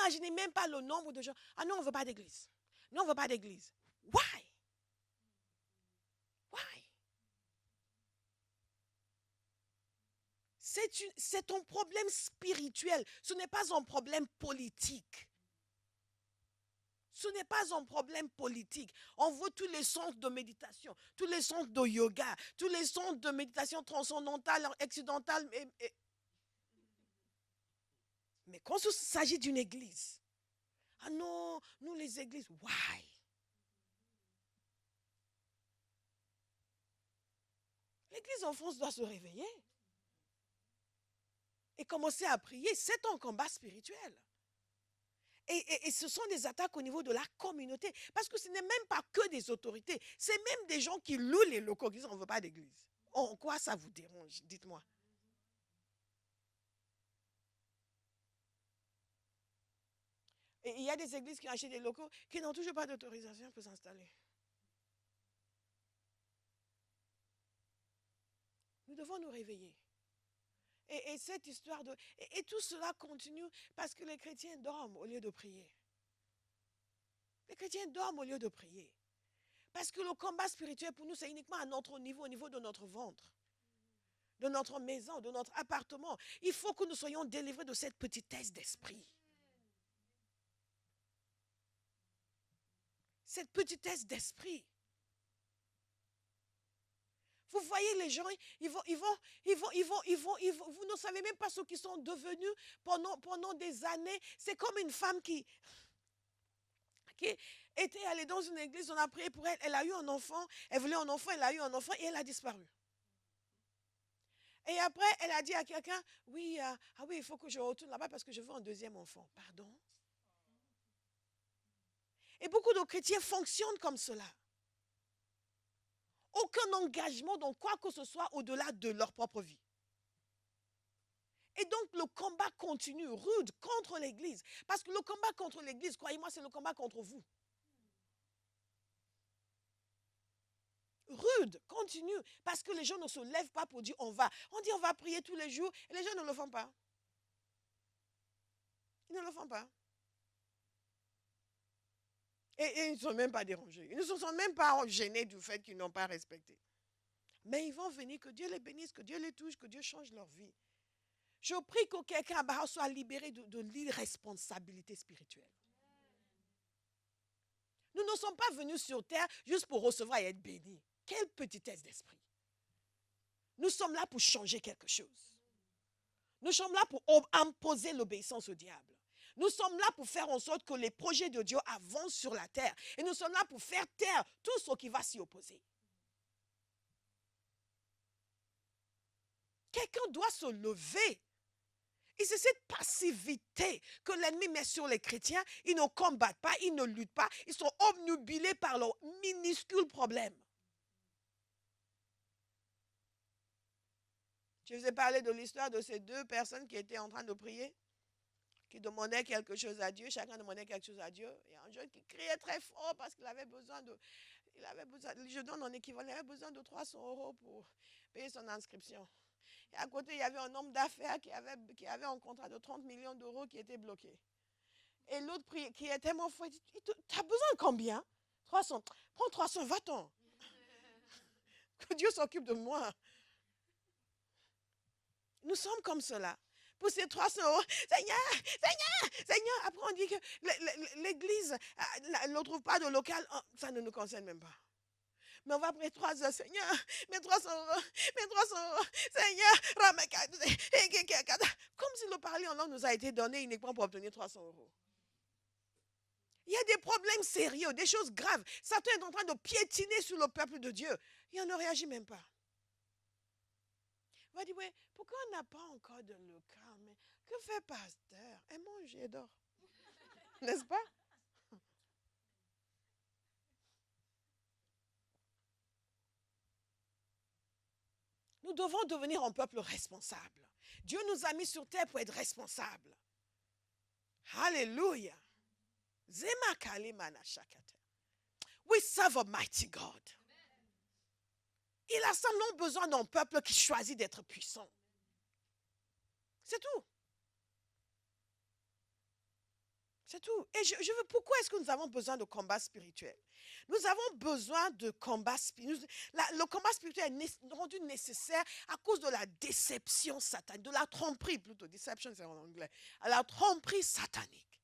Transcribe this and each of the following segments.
n'imaginez même pas le nombre de gens. Ah non, on ne veut pas d'église. Non, on ne veut pas d'église. Why? Why? C'est un problème spirituel. Ce n'est pas un problème politique. Ce n'est pas un problème politique. On veut tous les centres de méditation, tous les centres de yoga, tous les centres de méditation transcendantale, occidentale. Mais quand il s'agit d'une église, ah non, nous les églises, why? L'église en France doit se réveiller et commencer à prier. C'est un combat spirituel. Et ce sont des attaques au niveau de la communauté. Parce que ce n'est même pas que des autorités. C'est même des gens qui louent les locaux qui disent on ne veut pas d'église. En quoi ça vous dérange? Dites-moi. Et il y a des églises qui achètent des locaux qui n'ont toujours pas d'autorisation pour s'installer. Nous devons nous réveiller. Et cette histoire de... Et tout cela continue parce que les chrétiens dorment au lieu de prier. Les chrétiens dorment au lieu de prier. Parce que le combat spirituel pour nous, c'est uniquement à notre niveau, au niveau de notre ventre, de notre maison, de notre appartement. Il faut que nous soyons délivrés de cette petitesse d'esprit. Cette petitesse d'esprit. Vous voyez les gens, vous ne savez même pas ce qu'ils sont devenus pendant des années. C'est comme une femme qui était allée dans une église, on a prié pour elle, elle a eu un enfant, elle voulait un enfant, elle a eu un enfant et elle a disparu. Et après, elle a dit à quelqu'un, oui, oui, il faut que je retourne là-bas parce que je veux un deuxième enfant. Pardon? Et beaucoup de chrétiens fonctionnent comme cela. Aucun engagement dans quoi que ce soit au-delà de leur propre vie. Et donc, le combat continue, rude, contre l'Église. Parce que le combat contre l'Église, croyez-moi, c'est le combat contre vous. Rude, continue. Parce que les gens ne se lèvent pas pour dire on va. On dit on va prier tous les jours et les gens ne le font pas. Ils ne le font pas. Et ils ne sont même pas dérangés. Ils ne se sont même pas gênés du fait qu'ils n'ont pas respecté. Mais ils vont venir, que Dieu les bénisse, que Dieu les touche, que Dieu change leur vie. Je prie que quelqu'un à Bahia soit libéré de l'irresponsabilité spirituelle. Nous ne sommes pas venus sur terre juste pour recevoir et être bénis. Quelle petitesse d'esprit. Nous sommes là pour changer quelque chose. Nous sommes là pour imposer l'obéissance au diable. Nous sommes là pour faire en sorte que les projets de Dieu avancent sur la terre. Et nous sommes là pour faire taire tout ce qui va s'y opposer. Quelqu'un doit se lever. Et c'est cette passivité que l'ennemi met sur les chrétiens. Ils ne combattent pas, ils ne luttent pas. Ils sont obnubilés par leurs minuscules problèmes. Je vous ai parlé de l'histoire de ces deux personnes qui étaient en train de prier, qui demandaient quelque chose à Dieu. Chacun demandait quelque chose à Dieu. Il y a un jeune qui criait très fort parce qu'il avait besoin de... je donne un équivalent, il avait besoin de 300 € pour payer son inscription. Et à côté, il y avait un homme d'affaires qui avait un contrat de 30 millions d'euros qui était bloqué. Et l'autre qui était tellement fou, il dit, tu as besoin de combien? 300. Prends 300, va-t'en. Que Dieu s'occupe de moi. Nous sommes comme cela. Pour ces 300 €, Seigneur. Après, on dit que l'église ne trouve pas de local. Ça ne nous concerne même pas. Mais on va prier 3 heures, Seigneur, mes 300 €, Seigneur, comme si le parler en langue nous a été donné uniquement pour obtenir 300 €. Il y a des problèmes sérieux, des choses graves. Satan est en train de piétiner sur le peuple de Dieu. Et on ne réagit même pas. On va dire, ouais, pourquoi on n'a pas encore de local? Mais que fait pasteur? Elle mange et dort. N'est-ce pas? Nous devons devenir un peuple responsable. Dieu nous a mis sur terre pour être responsables. Alléluia. We serve a mighty God. Il a simplement besoin d'un peuple qui choisit d'être puissant. C'est tout. C'est tout. Et pourquoi est-ce que nous avons besoin de combat spirituel? Nous avons besoin de combat spirituel. Le combat spirituel est rendu nécessaire à cause de la déception satanique, de la tromperie plutôt. Deception, c'est en anglais. À la tromperie satanique.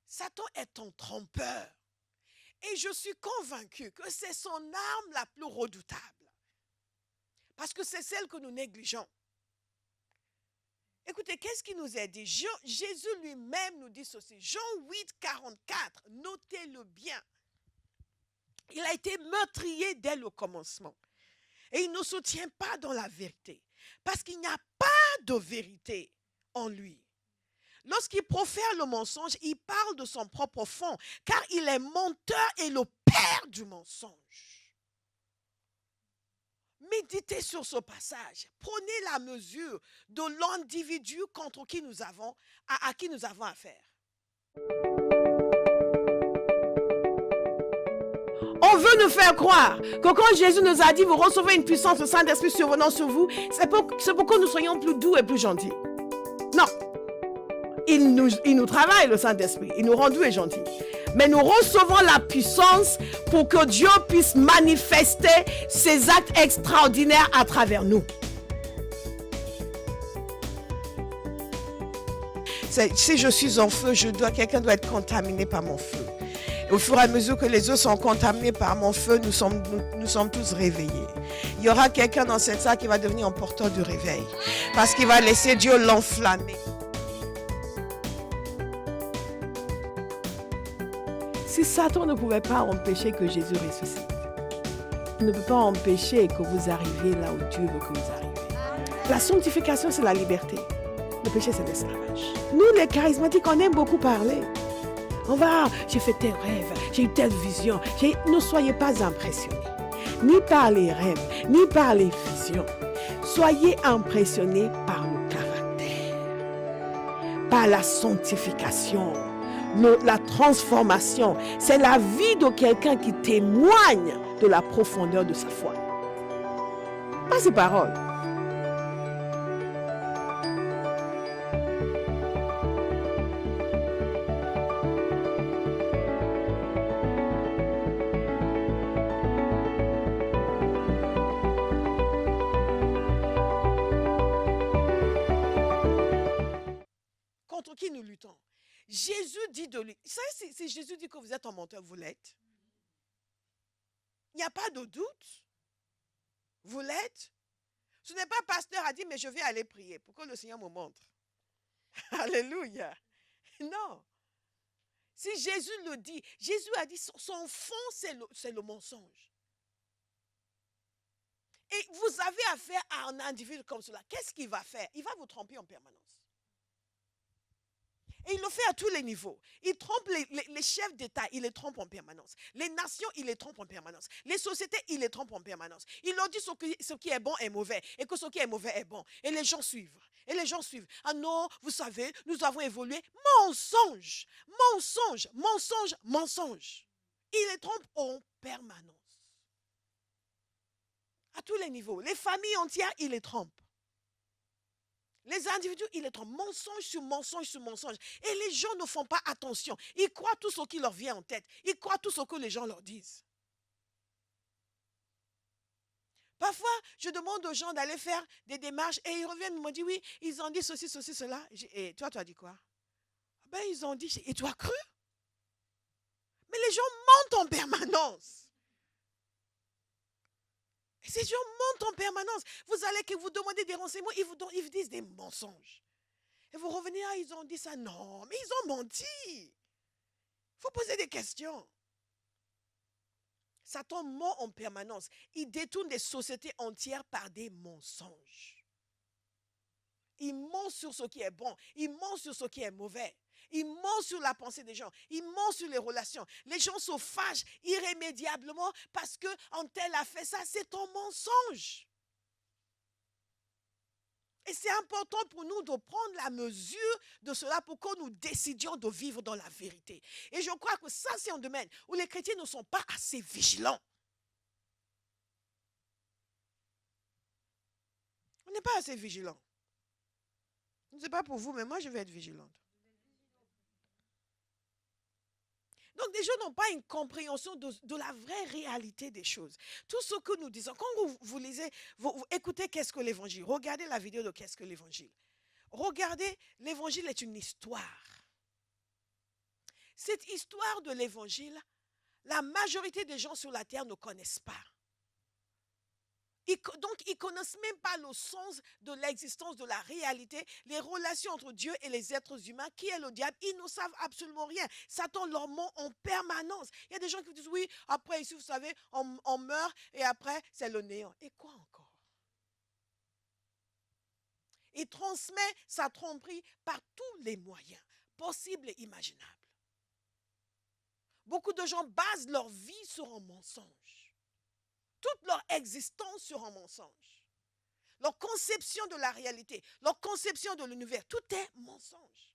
Satan est un trompeur. Et je suis convaincu que c'est son arme la plus redoutable. Parce que c'est celle que nous négligeons. Écoutez, qu'est-ce qu'il nous a dit? Jésus lui-même nous dit ceci. Jean 8, 44, notez-le bien. Il a été meurtrier dès le commencement. Et il ne se tient pas dans la vérité. Parce qu'il n'y a pas de vérité en lui. Lorsqu'il profère le mensonge, il parle de son propre fond. Car il est menteur et le père du mensonge. Méditez sur ce passage. Prenez la mesure de l'individu contre qui nous avons, à qui nous avons affaire. On veut nous faire croire que quand Jésus nous a dit, vous recevez une puissance de Saint-Esprit survenant sur vous, c'est pour que nous soyons plus doux et plus gentils. Non. Il nous travaille, le Saint-Esprit. Il nous rend doux et gentils. Mais nous recevons la puissance pour que Dieu puisse manifester ses actes extraordinaires à travers nous. Si je suis en feu, quelqu'un doit être contaminé par mon feu. Et au fur et à mesure que les autres sont contaminés par mon feu, nous sommes tous réveillés. Il y aura quelqu'un dans cette salle qui va devenir un porteur de réveil. Parce qu'il va laisser Dieu l'enflammer. Si Satan ne pouvait pas empêcher que Jésus ressuscite, il ne peut pas empêcher que vous arriviez là où Dieu veut que vous arriviez. La sanctification, c'est la liberté. Le péché, c'est l'esclavage. Nous, les charismatiques, on aime beaucoup parler. On va, j'ai fait tel rêve, j'ai eu telle vision. Ne soyez pas impressionnés, ni par les rêves, ni par les visions. Soyez impressionnés par le caractère, par la sanctification. La transformation, c'est la vie de quelqu'un qui témoigne de la profondeur de sa foi. Pas ses paroles. Contre qui nous luttons? Jésus dit de lui, si Jésus dit que vous êtes un menteur, vous l'êtes. Il n'y a pas de doute. Vous l'êtes. Ce n'est pas pasteur a dit, mais je vais aller prier pour que le Seigneur me montre. Alléluia. Non. Si Jésus le dit, Jésus a dit, son fond, c'est le mensonge. Et vous avez affaire à un individu comme cela. Qu'est-ce qu'il va faire? Il va vous tromper en permanence. Et il le fait à tous les niveaux. Il trompe les chefs d'État, il les trompe en permanence. Les nations, il les trompe en permanence. Les sociétés, il les trompe en permanence. Il leur dit ce qui est bon est mauvais et que ce qui est mauvais est bon. Et les gens suivent. Et les gens suivent. Ah non, vous savez, nous avons évolué. Mensonge, mensonge, mensonge, mensonge. Il les trompe en permanence. À tous les niveaux. Les familles entières, il les trompe. Les individus, ils les trompent. Mensonge sur mensonge sur mensonge. Et les gens ne font pas attention. Ils croient tout ce qui leur vient en tête. Ils croient tout ce que les gens leur disent. Parfois, je demande aux gens d'aller faire des démarches et ils reviennent et me disent, oui, ils ont dit ceci, ceci, cela. Et toi, tu as dit quoi? Ben, ils ont dit, et tu as cru? Mais les gens mentent en permanence. Et ces gens mentent en permanence. Vous allez que vous demandez des renseignements, ils vous disent des mensonges. Et vous revenez, ah, ils ont dit ça. Non, mais ils ont menti. Il faut poser des questions. Satan ment en permanence. Il détourne des sociétés entières par des mensonges. Il ment sur ce qui est bon. Il ment sur ce qui est mauvais. Il ment sur la pensée des gens. Il ment sur les relations. Les gens se fâchent irrémédiablement parce qu'un tel a fait ça. C'est un mensonge. Et c'est important pour nous de prendre la mesure de cela pour que nous décidions de vivre dans la vérité. Et je crois que ça, c'est un domaine où les chrétiens ne sont pas assez vigilants. On n'est pas assez vigilants. Je ne sais pas pour vous, mais moi, je vais être vigilante. Donc, les gens n'ont pas une compréhension de la vraie réalité des choses. Tout ce que nous disons, quand vous lisez, vous écoutez qu'est-ce que l'évangile, regardez la vidéo de qu'est-ce que l'évangile. Regardez, l'évangile est une histoire. Cette histoire de l'évangile, la majorité des gens sur la terre ne connaissent pas. Donc, ils ne connaissent même pas le sens de l'existence, de la réalité, les relations entre Dieu et les êtres humains, qui est le diable. Ils ne savent absolument rien. Satan leur ment en permanence. Il y a des gens qui disent, oui, après, ici, vous savez, on meurt et après, c'est le néant. Et quoi encore? Il transmet sa tromperie par tous les moyens possibles et imaginables. Beaucoup de gens basent leur vie sur un mensonge. Toute leur existence sur un mensonge. Leur conception de la réalité, leur conception de l'univers, tout est mensonge.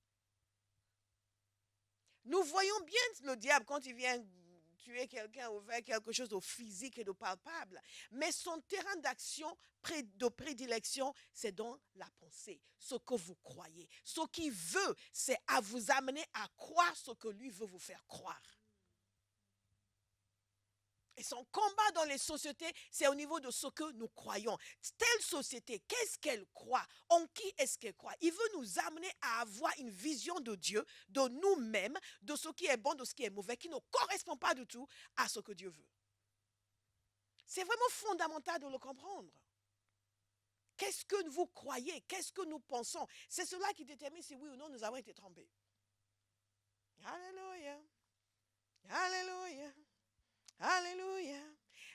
Nous voyons bien le diable quand il vient tuer quelqu'un ou faire quelque chose de physique et de palpable. Mais son terrain d'action, de prédilection, c'est dans la pensée, ce que vous croyez. Ce qu'il veut, c'est à vous amener à croire ce que lui veut vous faire croire. Et son combat dans les sociétés, c'est au niveau de ce que nous croyons. Telle société, qu'est-ce qu'elle croit? En qui est-ce qu'elle croit? Il veut nous amener à avoir une vision de Dieu, de nous-mêmes, de ce qui est bon, de ce qui est mauvais, qui ne correspond pas du tout à ce que Dieu veut. C'est vraiment fondamental de le comprendre. Qu'est-ce que vous croyez? Qu'est-ce que nous pensons? C'est cela qui détermine si oui ou non nous avons été trompés. Alléluia. Alléluia. Alléluia.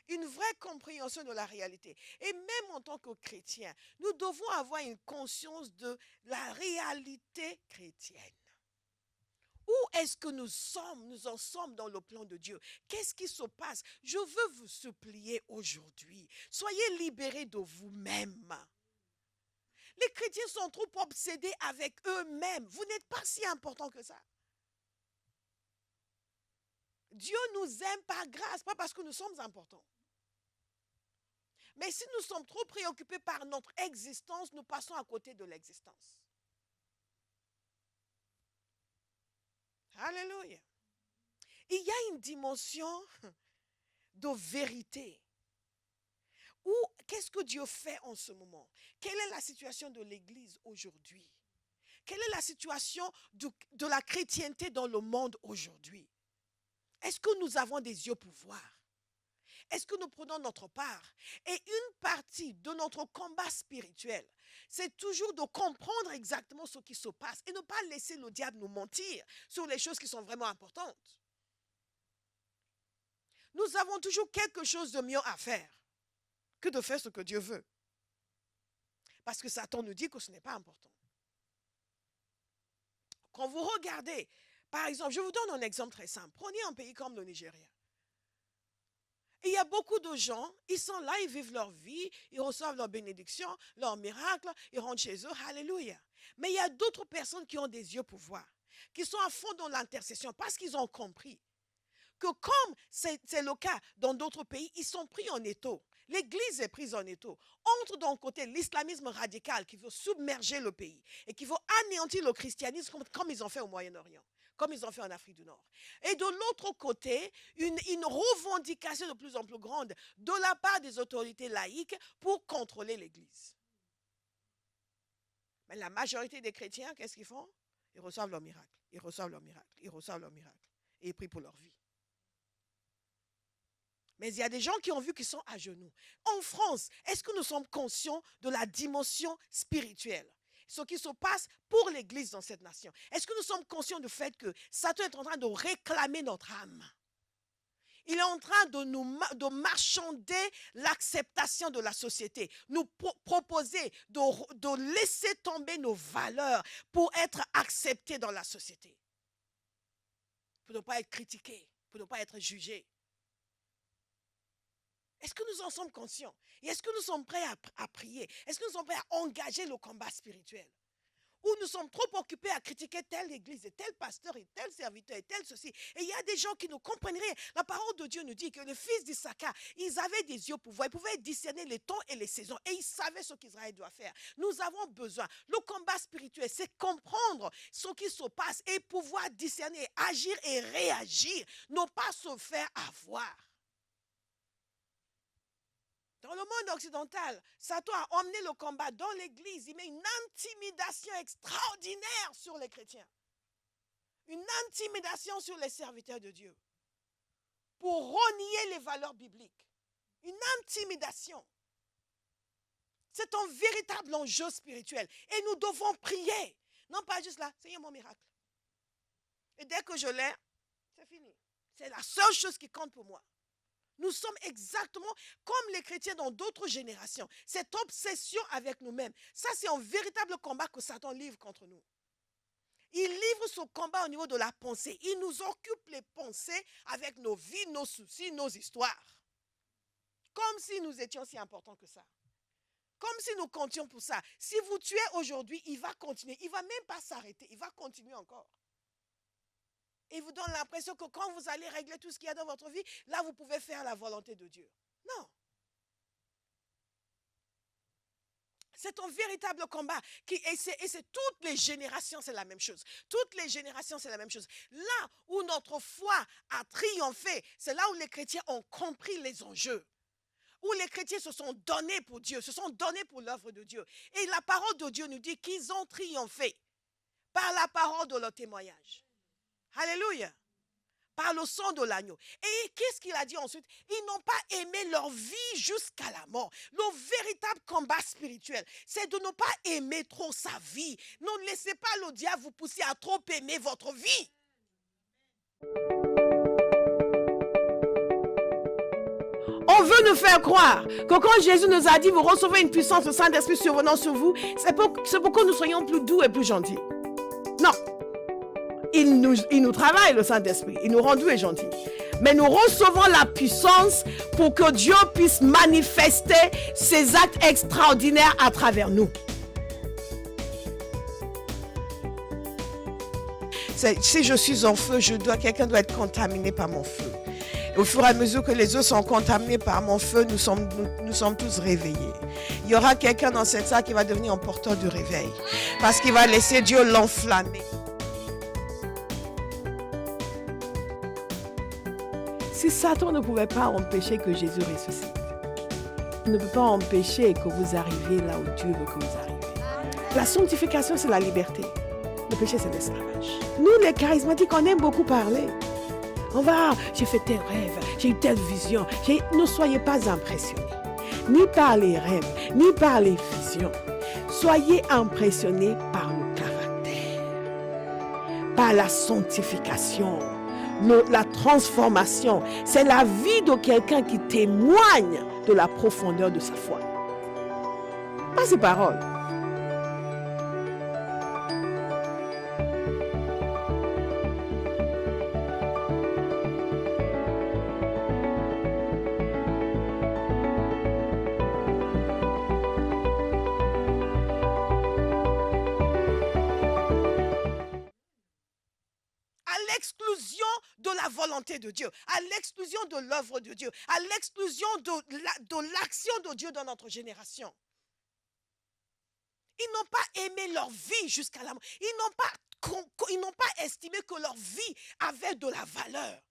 Une vraie compréhension de la réalité. Et même en tant que chrétiens, nous devons avoir une conscience de la réalité chrétienne. Où est-ce que nous en sommes dans le plan de Dieu? Qu'est-ce qui se passe? Je veux vous supplier aujourd'hui. Soyez libérés de vous-même. Les chrétiens sont trop obsédés avec eux-mêmes. Vous n'êtes pas si important que ça. Dieu nous aime par grâce, pas parce que nous sommes importants. Mais si nous sommes trop préoccupés par notre existence, nous passons à côté de l'existence. Alléluia. Il y a une dimension de vérité. Qu'est-ce que Dieu fait en ce moment? Quelle est la situation de l'Église aujourd'hui? Quelle est la situation de la chrétienté dans le monde aujourd'hui? Est-ce que nous avons des yeux pour voir? Est-ce que nous prenons notre part? Et une partie de notre combat spirituel, c'est toujours de comprendre exactement ce qui se passe et ne pas laisser le diable nous mentir sur les choses qui sont vraiment importantes. Nous avons toujours quelque chose de mieux à faire que de faire ce que Dieu veut. Parce que Satan nous dit que ce n'est pas important. Quand vous regardez, par exemple, je vous donne un exemple très simple. Prenez un pays comme le Nigeria. Il y a beaucoup de gens, ils sont là, ils vivent leur vie, ils reçoivent leur bénédiction, leur miracle, ils rentrent chez eux, alléluia. Mais il y a d'autres personnes qui ont des yeux pour voir, qui sont à fond dans l'intercession parce qu'ils ont compris que comme c'est le cas dans d'autres pays, ils sont pris en étau. L'Église est prise en étau. Entre d'un côté l'islamisme radical qui veut submerger le pays et qui veut anéantir le christianisme comme ils ont fait au Moyen-Orient, comme ils ont fait en Afrique du Nord. Et de l'autre côté, une revendication de plus en plus grande de la part des autorités laïques pour contrôler l'Église. Mais la majorité des chrétiens, qu'est-ce qu'ils font? Ils reçoivent leur miracle, ils reçoivent leur miracle, ils reçoivent leur miracle. Et ils prient pour leur vie. Mais il y a des gens qui ont vu qu'ils sont à genoux. En France, est-ce que nous sommes conscients de la dimension spirituelle? Ce qui se passe pour l'Église dans cette nation. Est-ce que nous sommes conscients du fait que Satan est en train de réclamer notre âme? Il est en train de marchander l'acceptation de la société, nous proposer de laisser tomber nos valeurs pour être acceptés dans la société, pour ne pas être critiqués, pour ne pas être jugés. Est-ce que nous en sommes conscients? Et est-ce que nous sommes prêts à prier? Est-ce que nous sommes prêts à engager le combat spirituel? où nous sommes trop occupés à critiquer telle église et tel pasteur et tel serviteur et tel ceci. Et il y a des gens qui ne comprennent rien. La parole de Dieu nous dit que les fils d'Issachar, ils avaient des yeux pour voir. Ils pouvaient discerner les temps et les saisons. Et ils savaient ce qu'Israël doit faire. Nous avons besoin. Le combat spirituel, c'est comprendre ce qui se passe et pouvoir discerner, agir et réagir. Non pas se faire avoir. Dans le monde occidental, Satan a emmené le combat dans l'église. Il met une intimidation extraordinaire sur les chrétiens. Une intimidation sur les serviteurs de Dieu. Pour renier les valeurs bibliques. Une intimidation. C'est un véritable enjeu spirituel. Et nous devons prier. Non pas juste là, Seigneur mon miracle. Et dès que je l'ai, c'est fini. C'est la seule chose qui compte pour moi. Nous sommes exactement comme les chrétiens dans d'autres générations. Cette obsession avec nous-mêmes, ça c'est un véritable combat que Satan livre contre nous. Il livre ce combat au niveau de la pensée. Il nous occupe les pensées avec nos vies, nos soucis, nos histoires. Comme si nous étions si importants que ça. Comme si nous comptions pour ça. Si vous tuez aujourd'hui, il va continuer. Il ne va même pas s'arrêter. Il va continuer encore. Et vous donne l'impression que quand vous allez régler tout ce qu'il y a dans votre vie, là, vous pouvez faire la volonté de Dieu. Non. C'est un véritable combat. Et c'est toutes les générations, c'est la même chose. Toutes les générations, c'est la même chose. Là où notre foi a triomphé, c'est là où les chrétiens ont compris les enjeux. Où les chrétiens se sont donnés pour Dieu, se sont donnés pour l'œuvre de Dieu. Et la parole de Dieu nous dit qu'ils ont triomphé par la parole de leur témoignage. Alléluia. Par le sang de l'agneau. Et qu'est-ce qu'il a dit ensuite? Ils n'ont pas aimé leur vie jusqu'à la mort. Le véritable combat spirituel, c'est de ne pas aimer trop sa vie. Ne laissez pas le diable vous pousser à trop aimer votre vie. On veut nous faire croire que quand Jésus nous a dit, vous recevez une puissance, le Saint-Esprit survenant sur vous, c'est pour que nous soyons plus doux et plus gentils. Non. Il nous travaille, le Saint-Esprit. Il nous rend doux et gentils. Mais nous recevons la puissance pour que Dieu puisse manifester ses actes extraordinaires à travers nous. Si je suis en feu, quelqu'un doit être contaminé par mon feu. Et au fur et à mesure que les autres sont contaminés par mon feu, nous sommes tous réveillés. Il y aura quelqu'un dans cette salle qui va devenir un porteur du réveil. Parce qu'il va laisser Dieu l'enflammer. Si Satan ne pouvait pas empêcher que Jésus ressuscite, il ne peut pas empêcher que vous arriviez là où Dieu veut que vous arriviez. La sanctification, c'est la liberté. Le péché, c'est l'esclavage. Nous, les charismatiques, on aime beaucoup parler. On va, j'ai fait tel rêve, j'ai eu telle vision. Ne soyez pas impressionnés. Ni par les rêves, ni par les visions. Soyez impressionnés par le caractère, par la sanctification. La transformation, c'est la vie de quelqu'un qui témoigne de la profondeur de sa foi. Pas ses paroles. De Dieu, à l'exclusion de l'œuvre de Dieu, à l'exclusion de l'action de Dieu dans notre génération. Ils n'ont pas aimé leur vie jusqu'à la mort. Ils n'ont pas estimé que leur vie avait de la valeur.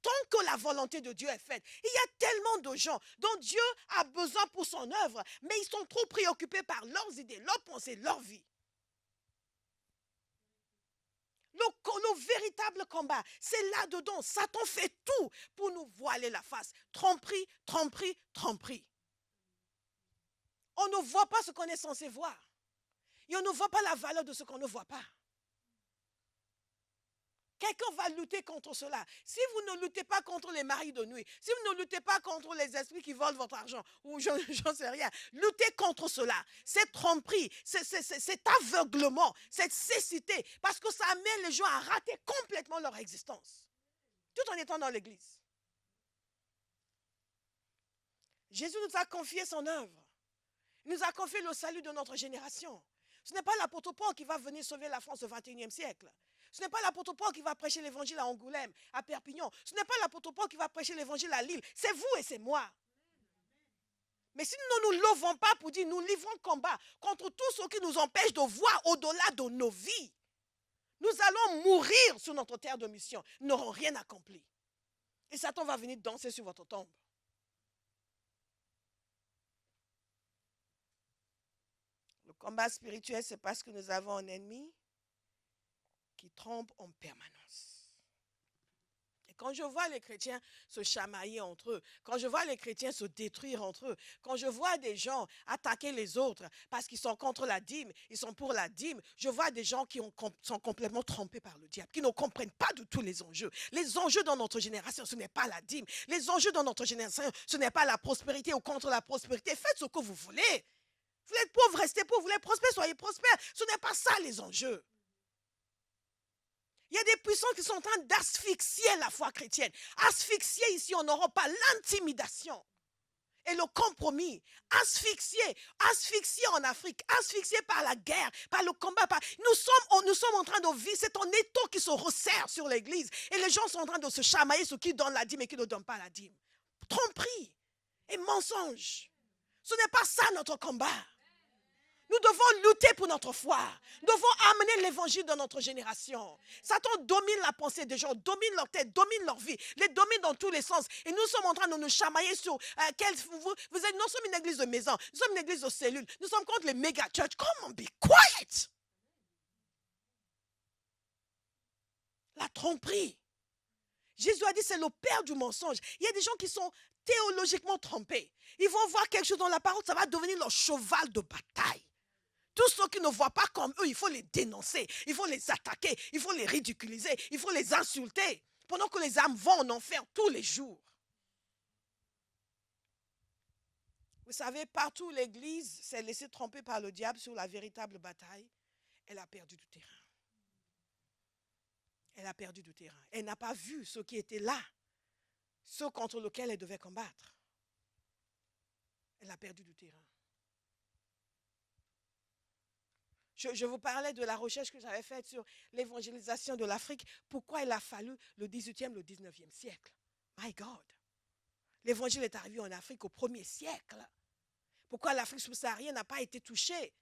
Tant que la volonté de Dieu est faite, il y a tellement de gens dont Dieu a besoin pour son œuvre, mais ils sont trop préoccupés par leurs idées, leurs pensées, leur vie. Le véritable combat, c'est là-dedans. Satan fait tout pour nous voiler la face. Tromperie, tromperie, tromperie. On ne voit pas ce qu'on est censé voir. Et on ne voit pas la valeur de ce qu'on ne voit pas. Quelqu'un va lutter contre cela. Si vous ne luttez pas contre les maris de nuit, si vous ne luttez pas contre les esprits qui volent votre argent, ou j'en sais rien, luttez contre cela. Cette tromperie, cet aveuglement, cette cécité, parce que ça amène les gens à rater complètement leur existence, tout en étant dans l'église. Jésus nous a confié son œuvre. Il nous a confié le salut de notre génération. Ce n'est pas l'apôtre Paul qui va venir sauver la France au XXIe siècle. Ce n'est pas l'apôtre Paul qui va prêcher l'évangile à Angoulême, à Perpignan. Ce n'est pas l'apôtre Paul qui va prêcher l'évangile à Lille. C'est vous et c'est moi. Mais si nous ne nous levons pas pour dire nous livrons combat contre tout ce qui nous empêche de voir au-delà de nos vies, nous allons mourir sur notre terre de mission. Nous n'aurons rien accompli. Et Satan va venir danser sur votre tombe. Le combat spirituel, c'est parce que nous avons un ennemi qui trompe en permanence. Et quand je vois les chrétiens se chamailler entre eux, quand je vois les chrétiens se détruire entre eux, quand je vois des gens attaquer les autres parce qu'ils sont contre la dîme, ils sont pour la dîme, je vois des gens qui sont complètement trompés par le diable, qui ne comprennent pas du tout les enjeux. Les enjeux dans notre génération, ce n'est pas la dîme. Les enjeux dans notre génération, ce n'est pas la prospérité ou contre la prospérité. Faites ce que vous voulez. Vous êtes pauvre, restez pauvre. Vous voulez prospérer, soyez prospère. Ce n'est pas ça les enjeux. Il y a des puissances qui sont en train d'asphyxier la foi chrétienne. Asphyxier ici en Europe par l'intimidation et le compromis. Asphyxier en Afrique. Asphyxier par la guerre, par le combat. Nous sommes en train de vivre. C'est un étau qui se resserre sur l'église. Et les gens sont en train de se chamailler sur qui donne la dîme et qui ne donne pas la dîme. Tromperie et mensonge. Ce n'est pas ça notre combat. Nous devons lutter pour notre foi. Nous devons amener l'évangile dans notre génération. Satan domine la pensée des gens, domine leur tête, domine leur vie, les domine dans tous les sens. Et nous sommes en train de nous chamailler sur nous sommes une église de maison, nous sommes une église de cellules, nous sommes contre les méga church. Come on, be quiet. La tromperie. Jésus a dit c'est le père du mensonge. Il y a des gens qui sont théologiquement trompés. Ils vont voir quelque chose dans la parole, ça va devenir leur cheval de bataille. Tous ceux qui ne voient pas comme eux, il faut les dénoncer, il faut les attaquer, il faut les ridiculiser, il faut les insulter, pendant que les âmes vont en enfer tous les jours. Vous savez, partout où l'Église s'est laissée tromper par le diable sur la véritable bataille, elle a perdu du terrain. Elle a perdu du terrain. Elle n'a pas vu ceux qui étaient là, ceux contre lesquels elle devait combattre. Elle a perdu du terrain. Je vous parlais de la recherche que j'avais faite sur l'évangélisation de l'Afrique. Pourquoi il a fallu le 18e, le 19e siècle? My God. L'évangile est arrivé en Afrique au 1er siècle. Pourquoi l'Afrique subsaharienne n'a pas été touchée?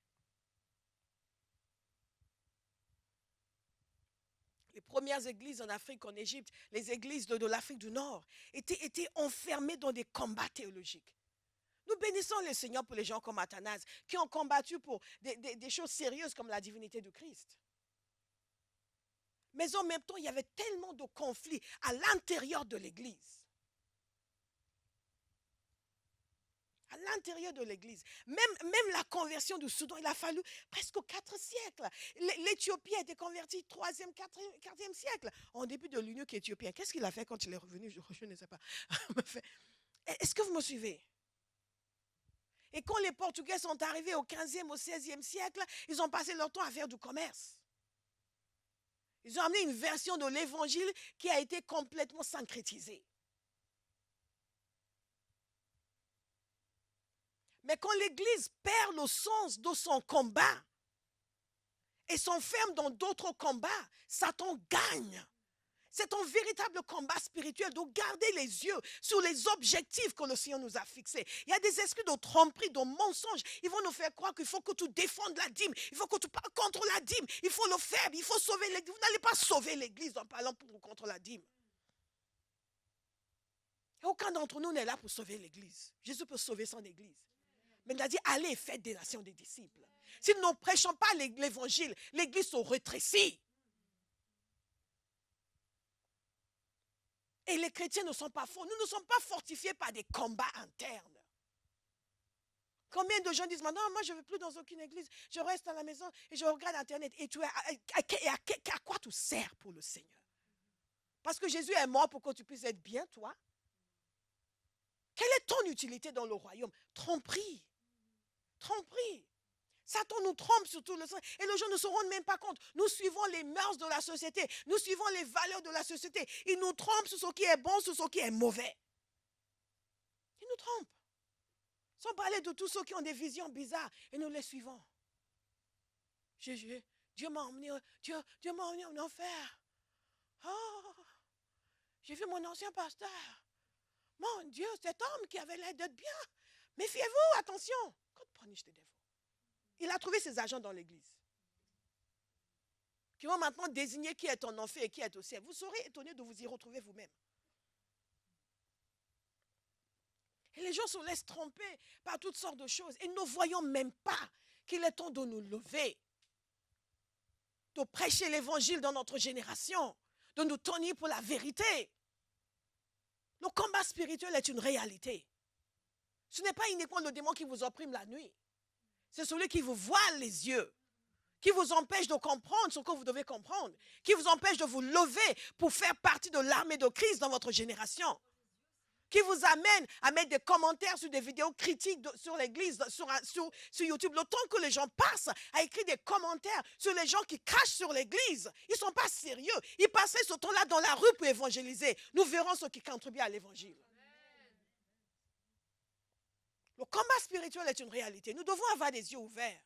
Les premières églises en Afrique, en Égypte, les églises de l'Afrique du Nord, étaient enfermées dans des combats théologiques. Nous bénissons le Seigneur pour les gens comme Athanase, qui ont combattu pour des choses sérieuses comme la divinité du Christ. Mais en même temps, il y avait tellement de conflits à l'intérieur de l'Église. À l'intérieur de l'Église. Même la conversion du Soudan, il a fallu presque 4 siècles. L'Éthiopie a été convertie 3e, 4e siècle. En début de l'Union éthiopienne. Qu'est-ce qu'il a fait quand il est revenu? Je ne sais pas. Est-ce que vous me suivez? Et quand les Portugais sont arrivés au 15e, au 16e siècle, ils ont passé leur temps à faire du commerce. Ils ont amené une version de l'évangile qui a été complètement syncrétisée. Mais quand l'Église perd le sens de son combat et s'enferme dans d'autres combats, Satan gagne. C'est un véritable combat spirituel de garder les yeux sur les objectifs que le Seigneur nous a fixés. Il y a des esprits de tromperie, de mensonges. Ils vont nous faire croire qu'il faut que tu défendes la dîme. Il faut que tu parles contre la dîme. Il faut le faire. Il faut sauver l'Église. Vous n'allez pas sauver l'Église en parlant contre la dîme. Et aucun d'entre nous n'est là pour sauver l'Église. Jésus peut sauver son Église. Mais il a dit, allez et faites des nations des disciples. Si nous ne prêchons pas l'Évangile, l'Église se rétrécit. Et les chrétiens ne sont pas forts. Nous ne sommes pas fortifiés par des combats internes. Combien de gens disent maintenant, moi je ne vais plus dans aucune église, je reste à la maison et je regarde Internet. Et à quoi tu sers pour le Seigneur? Parce que Jésus est mort pour que tu puisses être bien, toi. Quelle est ton utilité dans le royaume? Tromperie. Tromperie. Satan nous trompe sur tout le sens. Et les gens ne se rendent même pas compte. Nous suivons les mœurs de la société. Nous suivons les valeurs de la société. Ils nous trompent sur ce qui est bon, sur ce qui est mauvais. Ils nous trompent. Sans parler de tous ceux qui ont des visions bizarres. Et nous les suivons. Dieu m'a emmené, Dieu m'a emmené en enfer. Oh, j'ai vu mon ancien pasteur. Mon Dieu, cet homme qui avait l'air d'être bien. Méfiez-vous, attention. God punish the devil. Il a trouvé ses agents dans l'église, qui vont maintenant désigner qui est en enfer et qui est au ciel. Vous serez étonné de vous y retrouver vous-même. Et les gens se laissent tromper par toutes sortes de choses. Et nous ne voyons même pas qu'il est temps de nous lever, de prêcher l'évangile dans notre génération, de nous tenir pour la vérité. Le combat spirituel est une réalité. Ce n'est pas uniquement le démon qui vous opprime la nuit. C'est celui qui vous voile les yeux, qui vous empêche de comprendre ce que vous devez comprendre, qui vous empêche de vous lever pour faire partie de l'armée de Christ dans votre génération, qui vous amène à mettre des commentaires sur des vidéos critiques sur l'église, sur YouTube. Le temps que les gens passent à écrire des commentaires sur les gens qui crachent sur l'église, ils ne sont pas sérieux. Ils passaient ce temps-là dans la rue pour évangéliser. Nous verrons ceux qui contribuent à l'évangile. Le combat spirituel est une réalité. Nous devons avoir des yeux ouverts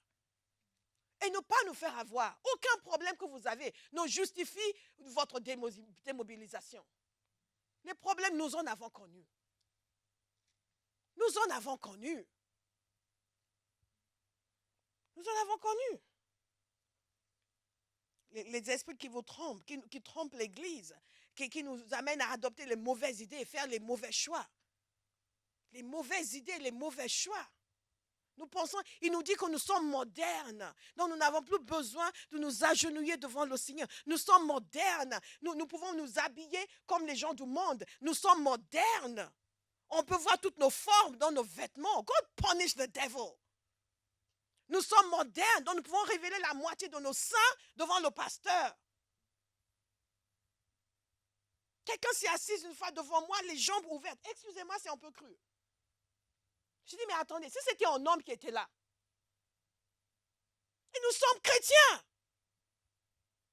et ne pas nous faire avoir. Aucun problème que vous avez ne justifie votre démobilisation. Les problèmes, nous en avons connus. Nous en avons connu. Nous en avons connu. Les esprits qui vous trompent, qui trompent l'église, qui nous amènent à adopter les mauvaises idées et faire les mauvais choix. Les mauvaises idées, les mauvais choix. Nous pensons, il nous dit que nous sommes modernes. Donc nous n'avons plus besoin de nous agenouiller devant le Seigneur. Nous sommes modernes. Nous pouvons nous habiller comme les gens du monde. Nous sommes modernes. On peut voir toutes nos formes dans nos vêtements. God punish the devil. Nous sommes modernes, donc nous pouvons révéler la moitié de nos seins devant le pasteur. Quelqu'un s'est assis une fois devant moi, les jambes ouvertes. Excusez-moi, c'est un peu cru. Je dis, mais attendez, si c'était un homme qui était là, et nous sommes chrétiens,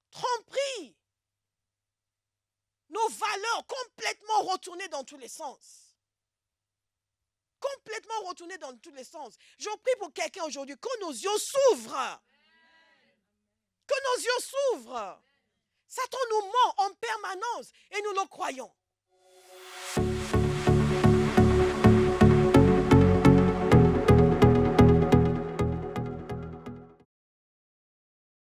tromperie, nos valeurs complètement retournées dans tous les sens. Complètement retournées dans tous les sens. Je prie pour quelqu'un aujourd'hui, que nos yeux s'ouvrent. Que nos yeux s'ouvrent. Satan nous ment en permanence et nous le croyons.